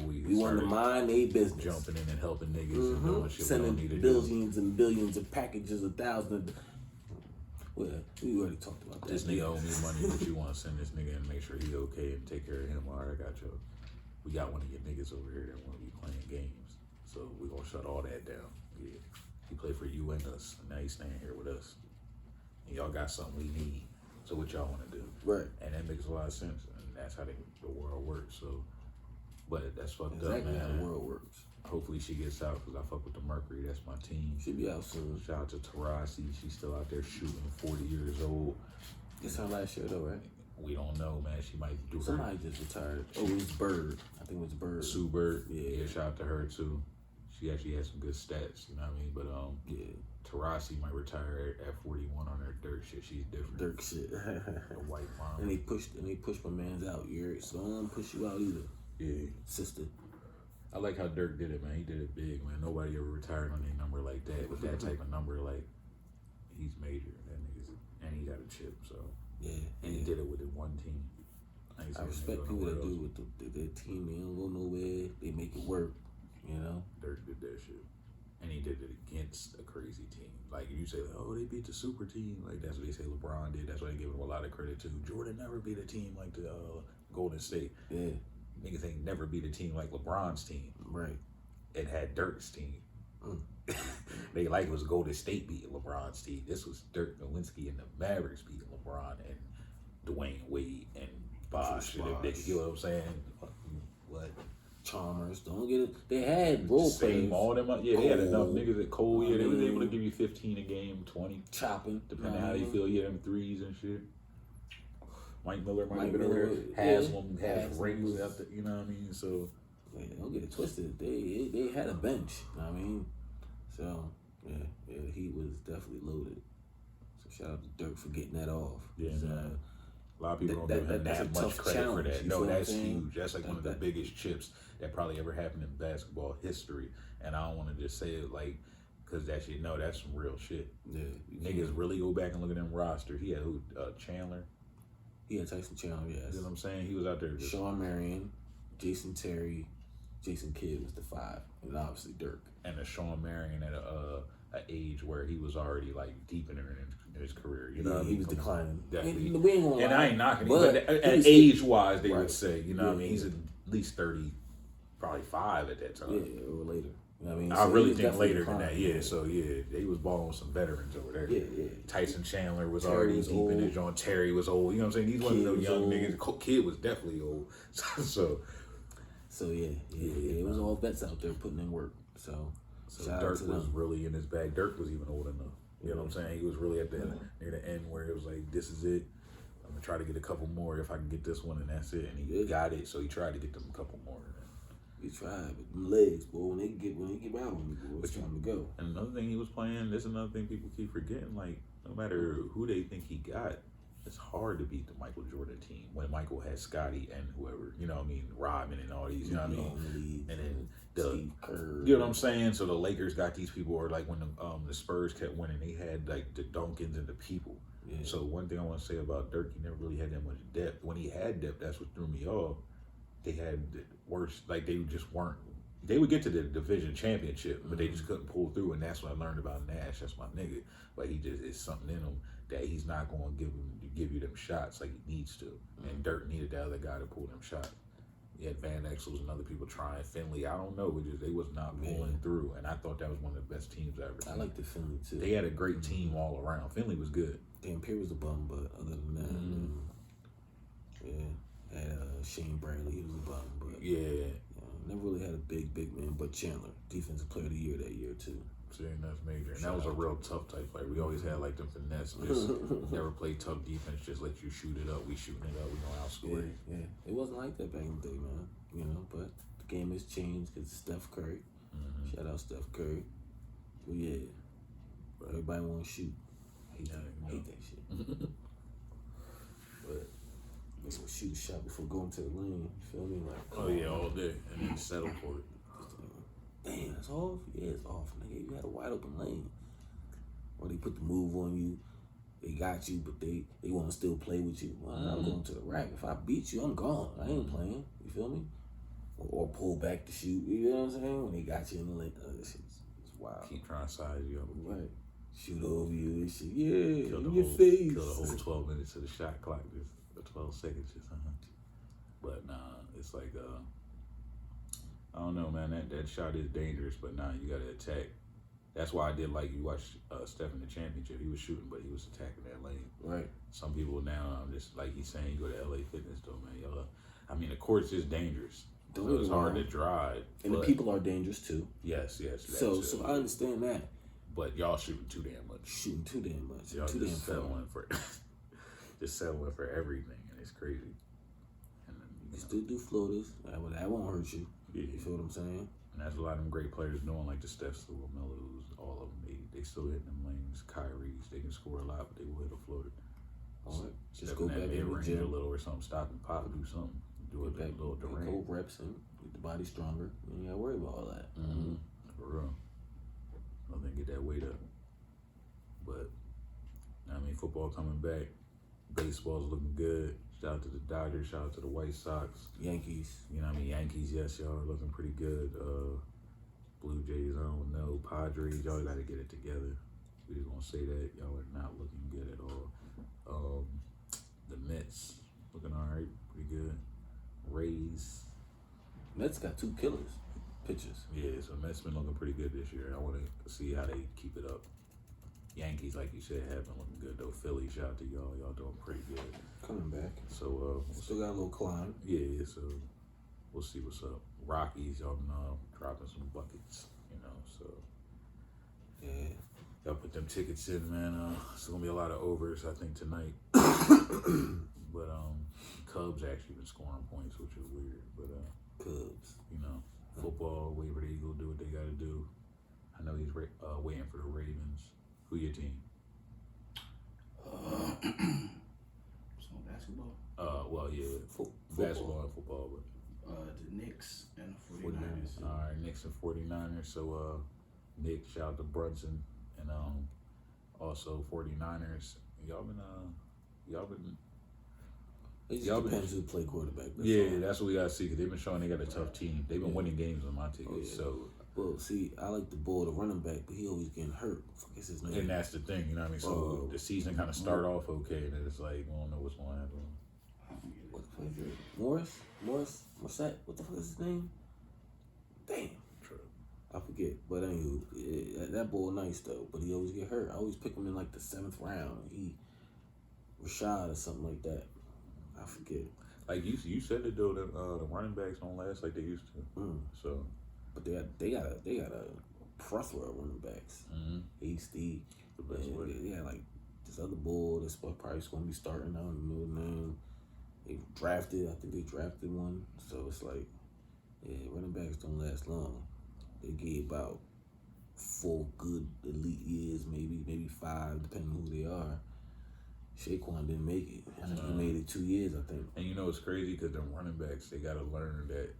we want to mind their business. Jumping in and helping niggas and doing shit sending we don't need to billions and billions of packages of thousands. Well, we already talked about that. This nigga owe me money, but you want to send this nigga and make sure he okay and take care of him. All right, I got you. We got one of your niggas over here that want to be playing games. So we're going to shut all that down. Yeah. He played for you and us. And now he's staying here with us. And y'all got something we need. So what y'all want to do? Right. And that makes a lot of sense. And that's how the world works. So, but that's fucked exactly up, man. How the world works. Hopefully she gets out because I fuck with the Mercury. That's my team. She'll be out soon. Shout out to Tarasi. She's still out there shooting, 40 years old. It's her last year though, right? We don't know, man. She might do Somebody just retired. Oh, it was Bird. I think it was Bird. Sue Bird. Yeah, shout out to her too. She actually had some good stats, you know what I mean? But Tarasi might retire at 41 on her Dirk shit. She's different. Dirk shit. A white mom. And they pushed my man's out. So I don't push you out either. Yeah. Sister. I like how Dirk did it, man. He did it big, man. Nobody ever retired on a number like that. With that type of number, like, he's major. And he got a chip, so. Yeah. And he did it with one team. I respect people that do it with their team. They don't go nowhere. They make it work, you know? Dirk did that shit. And he did it against a crazy team. Like, you say, oh, they beat the super team. Like, that's what they say LeBron did. That's why they give him a lot of credit, too. Jordan never beat a team like the Golden State. Yeah. Niggas ain't never beat a team like LeBron's team. Right. It had Dirk's team. They like it was Golden State beating LeBron's team. This was Dirk Nowitzki and the Mavericks beating LeBron and Dwayne Wade and Bosh. You know what I'm saying? What? Chalmers, don't get it. They had role players. All them, yeah, they had enough niggas at Cole. Yeah, they was able to give you 15 a game, 20. Chopping. Depending on how you feel. Yeah, them threes and shit. Mike Miller might have been over there. Haslam has rings out there, you know what I mean? So. Yeah, don't get it twisted. They had a bench, you know what I mean? So, yeah, the Heat was definitely loaded. So shout out to Dirk for getting that off. Yeah, a lot of people don't give him that much credit for that. No, that's huge. That's like one of the biggest chips that probably ever happened in basketball history. And I don't want to just say it like, because that shit, no, that's some real shit. Yeah. Niggas really go back and look at them roster. He had who? Chandler? He had Tyson Chandler, yes. You know what I'm saying? He was out there. Sean Marion, Jason Terry, Jason Kidd was the 5, and obviously Dirk. And a Sean Marion at an age where he was already like deep in his career. You know, he was declining. Definitely. And I ain't knocking him, but at age wise, they would say, you know, what I mean, he's at least 30, probably 5 at that time. Yeah, or later. You know what I mean? I really think later than that. Yeah, so they was balling with some veterans over there. Yeah. Tyson Chandler was already deep in his joint. Terry was old. You know what I'm saying? He's one of those young niggas. Kid was definitely old. So it was all vets out there putting in work. So Dirk was really in his bag. Dirk was even old enough. You know what I'm saying? He was really at the near the end where it was like, this is it. I'm gonna try to get a couple more if I can get this one, and that's it. And he got it, so he tried to get them a couple more. He tried, but them legs, boy, when they get out on me, boy, it's time to go. And another thing he was playing, there's another thing people keep forgetting, like, no matter who they think he got, it's hard to beat the Michael Jordan team when Michael had Scotty and whoever, you know what I mean, Rodman and all these, you know what I mean? And then Steve Kerr. You know what I'm saying? So the Lakers got these people, or like when the Spurs kept winning, they had like the Duncans and the people. Yeah. So one thing I want to say about Dirk, he never really had that much depth. When he had depth, that's what threw me off. They had the worst, like they just weren't they would get to the division championship, but they just couldn't pull through, and that's when I learned about Nash. That's my nigga. But he just is something in him that he's not going to give you them shots like he needs to. And Dirk needed the other guy to pull them shots. You had Van Exels and other people trying. Finley, I don't know, they was not pulling through, and I thought that was one of the best teams I ever seen. I like the Finley too. They had a great team all around. Finley was good. Damn, Pierre was a bum, but other than that, had Shane Bradley, he was a bum, but never really had a big man. But Chandler, defensive player of the year that year too. See, that's major. And that was a real tough type fight. We always had like them finesse, just never played tough defense, just let you shoot it up. We shooting it up, we gonna outscore it. Yeah. It wasn't like that back in the day, man. You know, but the game has changed because Steph Curry. Shout out Steph Curry. Well, yeah. Everybody want to shoot. I hate that shit. But they will shoot a shot before going to the lane. You feel me? Like, all day, and then settle for it. Damn, it's off. Yeah, it's off, nigga. You had a wide open lane. Or they put the move on you. They got you, but they want to still play with you. Well, I'm going to the rack. If I beat you, I'm gone. I ain't playing. You feel me? Or pull back to shoot. You know what I'm saying? When they got you in the lane, this shit's wild. Keep trying to size you up. Right. Shoot over you and shit. Yeah, kill in your face. Kill the whole 12 minutes of the shot clock. Just 12 seconds. Just, But nah, it's like I don't know, man. That shot is dangerous, but nah, you gotta attack. That's why I did like you watch Steph in the championship. He was shooting, but he was attacking that lane. Right. Some people now, just like he's saying, you go to LA Fitness though, man. I mean, the court's just dangerous. So it's hard to drive. And the people are dangerous too. Yes. So I understand that. But y'all shooting too damn much. Y'all too just settling for just settling for everything, and it's crazy. And then, you still do floaters. That won't hurt you. Yeah. You feel what I'm saying? And that's a lot of them great players doing, like the Stephs, the Lamelos, all of them. They still hitting them lanes. Kyrie's, they can score a lot, but they will hit a floater. Just go back in in the range gym a little or something. Stop and pop, do something. Do it back a little Durant. Go reps and get the body stronger. You ain't gotta worry about all that. For real. Nothing get that weight up. But I mean, football coming back. Baseball's looking good. Shout out to the Dodgers. Shout out to the White Sox. Yankees. You know what I mean? Yankees, yes, y'all are looking pretty good. Blue Jays, I don't know. Padres, y'all got to get it together. We just gonna say that y'all are not looking good at all. The Mets looking all right, pretty good. Rays. Mets got two killers. Pitchers. Yeah, so Mets been looking pretty good this year. I want to see how they keep it up. Yankees, like you said, have been looking good though. Philly, shout out to y'all. Y'all doing pretty good. Coming back. So still got a little climb. Yeah. So we'll see what's up. Rockies, y'all been dropping some buckets. So yeah. Y'all put them tickets in, man. It's gonna be a lot of overs, I think, tonight. But Cubs actually been scoring points, which is weird. But Cubs. Football, Labor Day, go do what they gotta do. I know he's waiting for the Ravens. Who your team? So basketball. Well, yeah, basketball and football, but The Knicks and the 49ers. All right, Knicks and 49ers. So Nick, shout out to Brunson, and also 49ers. Y'all been It just depends who play quarterback. That's what we gotta see, because they've been showing they got a tough team. They've been winning games on my tickets. So well, see, I like the bull, the running back, but he always getting hurt. Fuck is his name? And that's the thing, you know what I mean? So the season kind of start off okay, and then it's like, we don't know what's going to happen. What the fuck is it? Morris? What's that? What the fuck is his name? Damn. True. I forget. But anywho, that boy nice though, but he always get hurt. I always pick him in like the 7th round. Rashad or something like that. I forget. Like you said it though, the running backs don't last like they used to. So, but they got a plethora of running backs. Hasty. The best way. Yeah, like this other bull that's probably going to be starting. I don't know the name. I think they drafted one. So it's like, running backs don't last long. They get about 4 good elite years, maybe 5, depending on who they are. Saquon didn't make it. He made it 2 years, I think. And it's crazy because the running backs, they got to learn that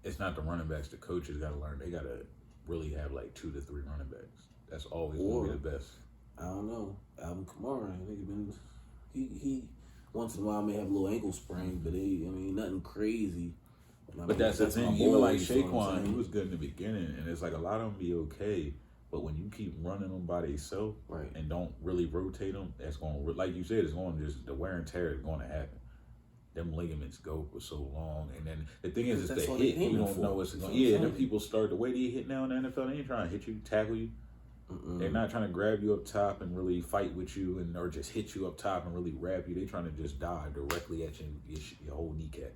it's not the running backs. The coaches got to learn. They got to really have like 2 to 3 running backs. That's always going to be the best. I don't know. Alvin Kamara, I think he once in a while may have a little ankle sprain, but nothing crazy. But that's the thing. Even like Saquon, he was good in the beginning, and it's like a lot of them be okay. But when you keep running them by themselves and don't really rotate them, that's going to, like you said, it's going to just, the wear and tear is going to happen. Them ligaments go for so long. And then the thing is, it's the hit. You don't know what's going to, yeah, then people start, the way they hit now in the NFL, they ain't trying to hit you, tackle you. They're not trying to grab you up top and really fight with you and or just hit you up top and really wrap you. They're trying to just dive directly at your whole kneecap.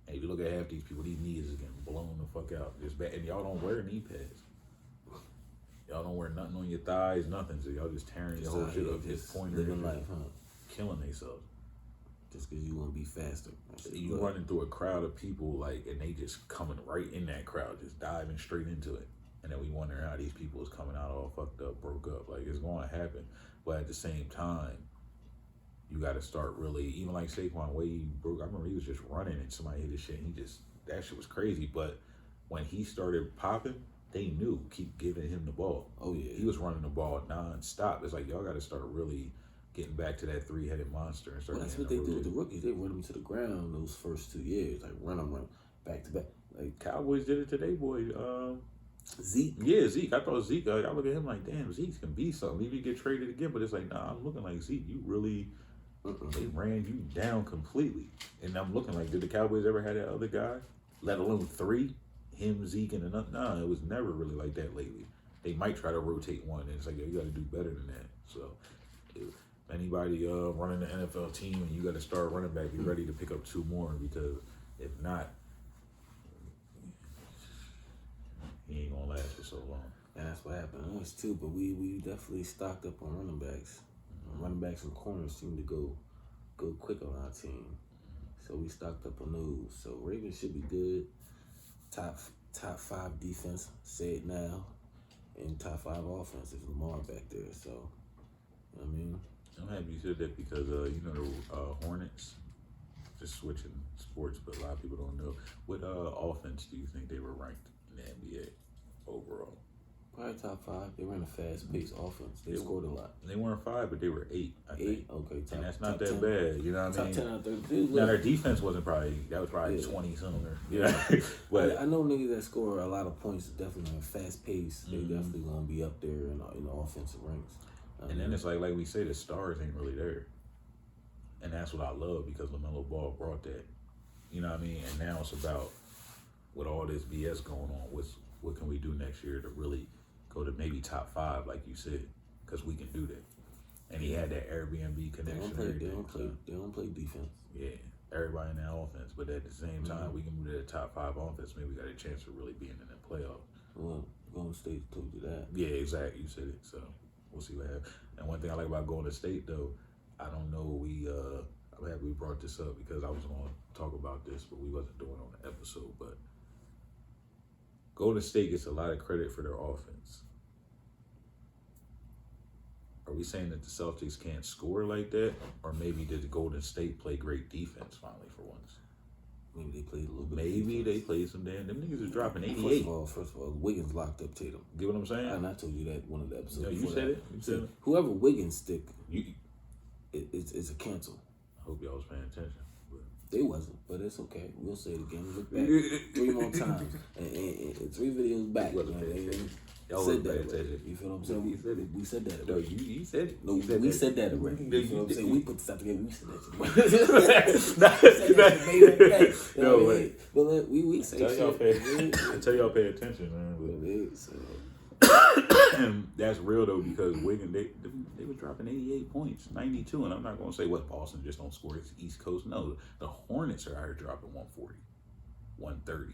And if you look at half these people, these knees is getting blown the fuck out. Just bad. And y'all don't wear knee pads. Y'all don't wear nothing on your thighs, nothing. So y'all just tearing your whole shit up. Just living life, killing themselves. Just because you want to be faster. You running through a crowd of people, like, and they just coming right in that crowd, just diving straight into it. And then we wonder how these people is coming out all fucked up, broke up. Like, it's going to happen. But at the same time, you got to start really, even like Saquon, way he broke. I remember he was just running and somebody hit his shit. And that shit was crazy. But when he started popping, they knew, keep giving him the ball. Oh, yeah. He was running the ball nonstop. It's like, y'all got to start really getting back to that three-headed monster. And start that's what they do with the rookies. They run them to the ground those first 2 years. Like, run back to back. Like, Cowboys did it today, boy. Zeke. Yeah, Zeke. I thought Zeke, I look at him like, damn, Zeke can be something. Maybe get traded again, but it's like, nah, I'm looking like Zeke. You really, they ran you down completely. And I'm looking like, did the Cowboys ever have that other guy? Let alone three? Him, Zeke, and another? Nah, it was never really like that lately. They might try to rotate one, and it's like, yo, you got to do better than that. So, if anybody running the NFL team and you got to start running back, be ready to pick up two more, because if not, he ain't gonna last for so long. That's what happened to us too, but we definitely stocked up on running backs. Running backs and corners seem to go quick on our team. So we stocked up on those. So Ravens should be good. Top 5 defense, say it now. And top 5 offense if Lamar back there. So, you know what I mean? I'm happy you said that because, you know, the Hornets, just switching sports, but a lot of people don't know. What offense do you think they were ranked in the NBA overall? Probably top 5. They ran a fast-paced offense. They scored a lot. They weren't 5, but they were 8, I think. 8? Okay. And that's not that 10. Bad, you know what I mean? Top 10 out of 32. Now, their defense wasn't probably, that was probably 20-something. Yeah. But I know niggas that score a lot of points is definitely on a fast pace. They definitely going to be up there in the offensive ranks. And then it's like we say, the stars ain't really there. And that's what I love, because LaMelo Ball brought that. You know what I mean? And now it's about, with all this BS going on, what can we do next year to really go to maybe top 5, like you said, because we can do that. And he had that Airbnb connection. They don't play defense. Yeah, everybody in that offense. But at the same time, we can move to the top 5 offense. Maybe we got a chance of really being in the playoffs. Well, Golden State told you that. Yeah, exactly. You said it. So we'll see what happens. And one thing I like about Golden State, though, I don't know, I'm happy we brought this up, because I was going to talk about this, but we wasn't doing it on the episode. But Golden State gets a lot of credit for their offense. Are we saying that the Celtics can't score like that? Or maybe did the Golden State play great defense finally for once? Maybe they played a little bit. Maybe they played some damn. Them niggas is dropping 88. First of all, Wiggins locked up Tatum. Get what I'm saying? And I told you that one of the episodes. No, you said it. You said it. Whoever Wiggins stick, it's a cancel. I hope y'all was paying attention. They wasn't, but it's okay. We'll say it again. Look back 3 more times. And 3 videos back. Y'all said that attention. You feel what I'm saying? You said it. We said that No, already. you said it. No, we said that already. You feel what I'm saying? We put stuff together. We said that shit. No, wait. But we say shit. Tell y'all pay attention, man. And that's real, though, because Wiggins, they were dropping 88 points, 92. And I'm not going to say, what, Boston just don't score. It's East Coast. No, the Hornets are out here dropping 140, 130.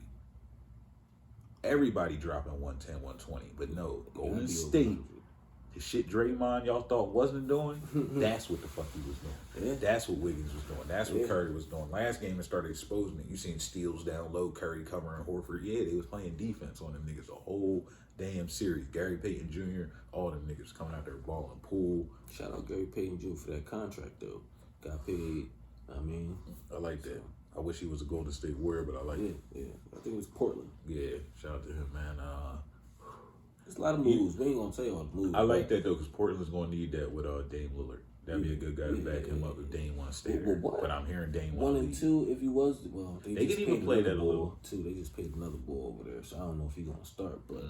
Everybody dropping 110, 120. But no, Golden State, the shit Draymond y'all thought wasn't doing, that's what the fuck he was doing. Yeah. That's what Wiggins was doing. That's what Curry was doing. Last game, it started exposing it. You seen steals down low, Curry covering Horford. Yeah, they was playing defense on them niggas the whole damn series. Gary Payton Jr., all them niggas coming out there balling. Poole. Shout out Gary Payton Jr. for that contract, though. Got paid. I like that. I wish he was a Golden State Warrior, but I like it. Yeah. I think it was Portland. Yeah, shout out to him, man. There's a lot of moves. We ain't gonna tell you all the moves. I like that, though, because Portland's going to need that with Dame Lillard. That'd be a good guy to back him up if Dame wants to stay there. But I'm hearing Dame 1 and 2. If he was, they can even play that a little too. They just paid another ball over there, so I don't know if he's gonna start. But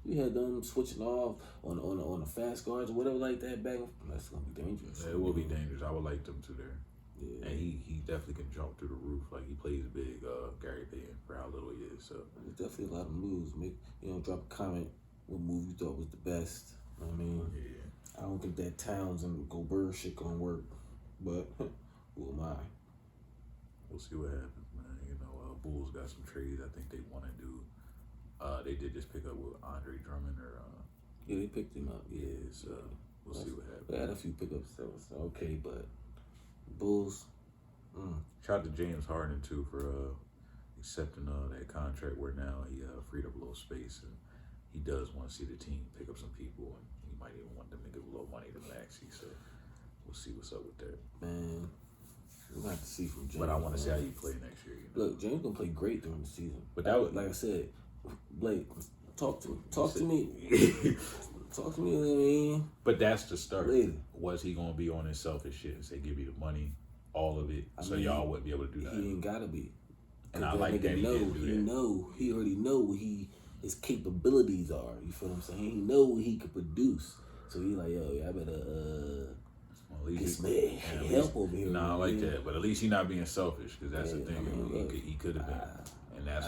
we had them switching off on the fast guards or whatever like that. Back, that's gonna be dangerous. Yeah, it will be dangerous. I would like them to there. Yeah. And he definitely can jump through the roof. Like, he plays big, Gary Payton, for how little he is. So there's definitely a lot of moves. Drop a comment. What move you thought was the best? I mean, I don't think that Towns and Gobert shit gonna work. But who am I? We'll see what happens, man. Bulls got some trades I think they want to do. They did just pick up with Andre Drummond yeah, they picked him up. Yeah, so we'll see what happens. They had a few pickups that was okay, but Bulls. Shout out to James Harden too for accepting that contract where now he freed up a little space and he does want to see the team pick up some people and he might even want them to give a little money to Maxey. So we'll see what's up with that. Man, we'll have to see from James. But I want to see how you play next year. Look, James gonna play great during the season. But that was, like I said, Blake, talk to me. Talk to me. Talk to me, I mean. But that's the start. Later. Was he gonna be on his selfish shit and say, give me the money, all of it, so y'all wouldn't be able to do that? He ain't gotta be. And I like that he didn't do that. He already know what his capabilities are. You feel what I'm saying? He know what he could produce. So he like, yo, I better get man help over here. I like that. But at least he not being selfish, because that's the thing. He could have been. And that's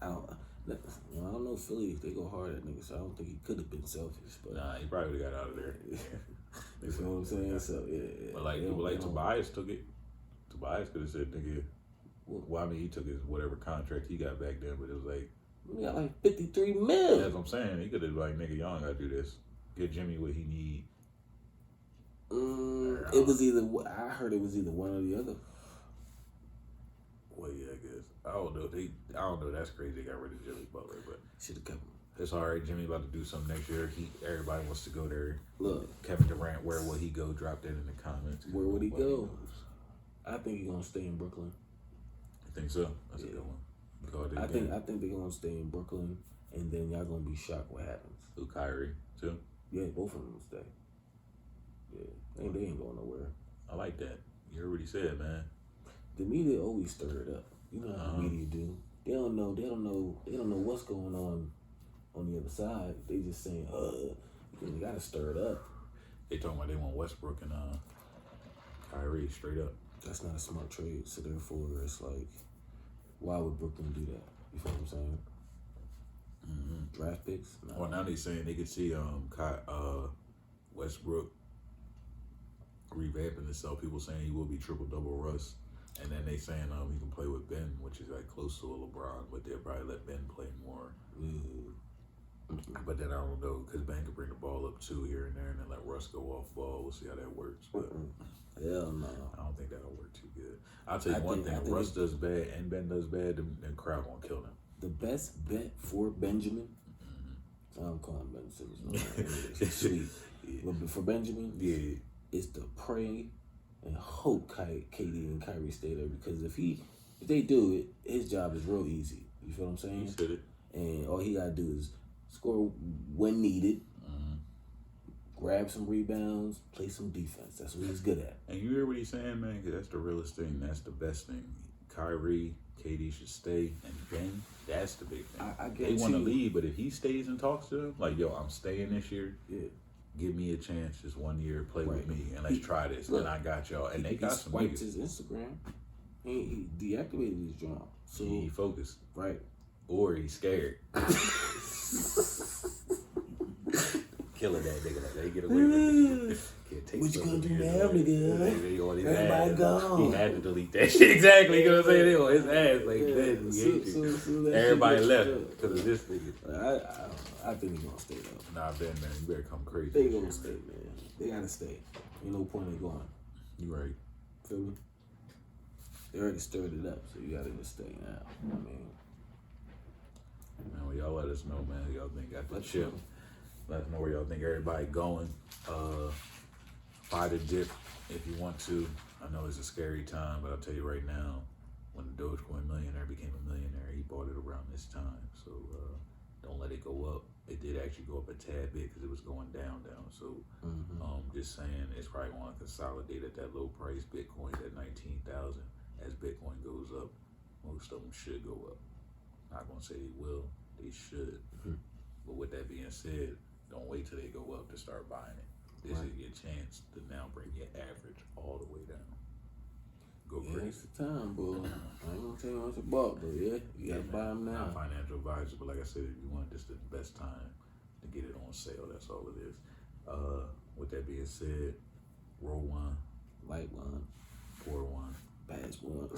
I don't know Philly if they go hard at niggas, so I don't think he could have been selfish. But he probably would have got out of there. You feel what I'm saying? So yeah. But people like Tobias took it. Tobias could have said, nigga. Well, I mean, he took his whatever contract he got back then, but it was like, we got like $53 million. That's what I'm saying. He could have like, nigga, y'all ain't gotta do this. Get Jimmy what he need. It was either. I heard it was either one or the other. Well, yeah, I guess. I don't know. I don't know. That's crazy. They got rid of Jimmy Butler, but should have kept him. It's all right. Jimmy about to do something next year. Everybody wants to go there. Look, Kevin Durant, where will he go? Drop that in the comments. Where would he go? I think he's gonna stay in Brooklyn. You think so? That's a good one. I think they're gonna stay in Brooklyn, and then y'all gonna be shocked what happens. Who, Kyrie too? Yeah, both of them will stay. Yeah, they ain't going nowhere. I like that. You heard what he said, man. The media always stir it up. You know how the media do. They don't know what's going on the other side. They just saying, you gotta stir it up. They talking about they want Westbrook and Kyrie straight up. That's not a smart trade. So therefore, it's like, why would Brooklyn do that? You feel what I'm saying? Mm-hmm. Draft picks. No. Well, now they saying they could see Westbrook revamping himself. People saying he will be triple-double Russ. And then they saying he can play with Ben, which is like close to a LeBron, but they'll probably let Ben play more. But then I don't know, because Ben can bring the ball up too here and there and then let Russ go off ball. We'll see how that works. But hell no. I don't think that'll work too good. I'll tell you one thing. If Russ does bad and Ben does bad, then crowd won't kill them. The best bet for Benjamin, I'm calling Ben Simmons. It's sweet. But for Benjamin, is to pray and hope KD and Kyrie stay there, because if they do it, his job is real easy. You feel what I'm saying? You said it. And all he gotta do is score when needed, grab some rebounds, play some defense. That's what he's good at. And you hear what he's saying, man? Because that's the realest thing. That's the best thing. Kyrie, KD should stay, and Ben, that's the big thing. I they want to leave, but if he stays and talks to them, like, yo, I'm staying this year. Yeah. Give me a chance, just 1 year, play with me, and let's try this. Look, and I got y'all. And they got some niggas. He swiped his Instagram. He deactivated his job. So he focused. Right. Or he's scared. Killing that nigga like they get away with it. Can't take what you gonna do now, nigga? Everybody gone. He had to delete that shit. Exactly. You know what I'm saying? They on his ass like so everybody left because of this nigga. I think he's gonna stay though. Nah, Ben, man, you better come crazy. They gonna stay, man. They gotta stay. Ain't no point in going. You right. Feel me? They already stirred it up, so you gotta just stay now. I mean, man, well, y'all let us know, man. Y'all think got the chip. Let us know where y'all think everybody going. Buy the dip if you want to. I know it's a scary time, but I'll tell you right now, when the Dogecoin millionaire became a millionaire, he bought it around this time. So don't let it go up. It did actually go up a tad bit because it was going down. So, just saying, it's probably going to consolidate at that low price. Bitcoin's at 19,000. As Bitcoin goes up, most of them should go up. Not going to say they will. They should. But with that being said, don't wait till they go up to start buying it. This is your chance to now bring your average all the way down. Go crazy. It's the time, boy. I ain't gonna tell you what's about, but you gotta buy them now. Not financial advisor, but like I said, if you want, this is the best time to get it on sale. That's all it is. With that being said, roll one, light one, pour one, pass one.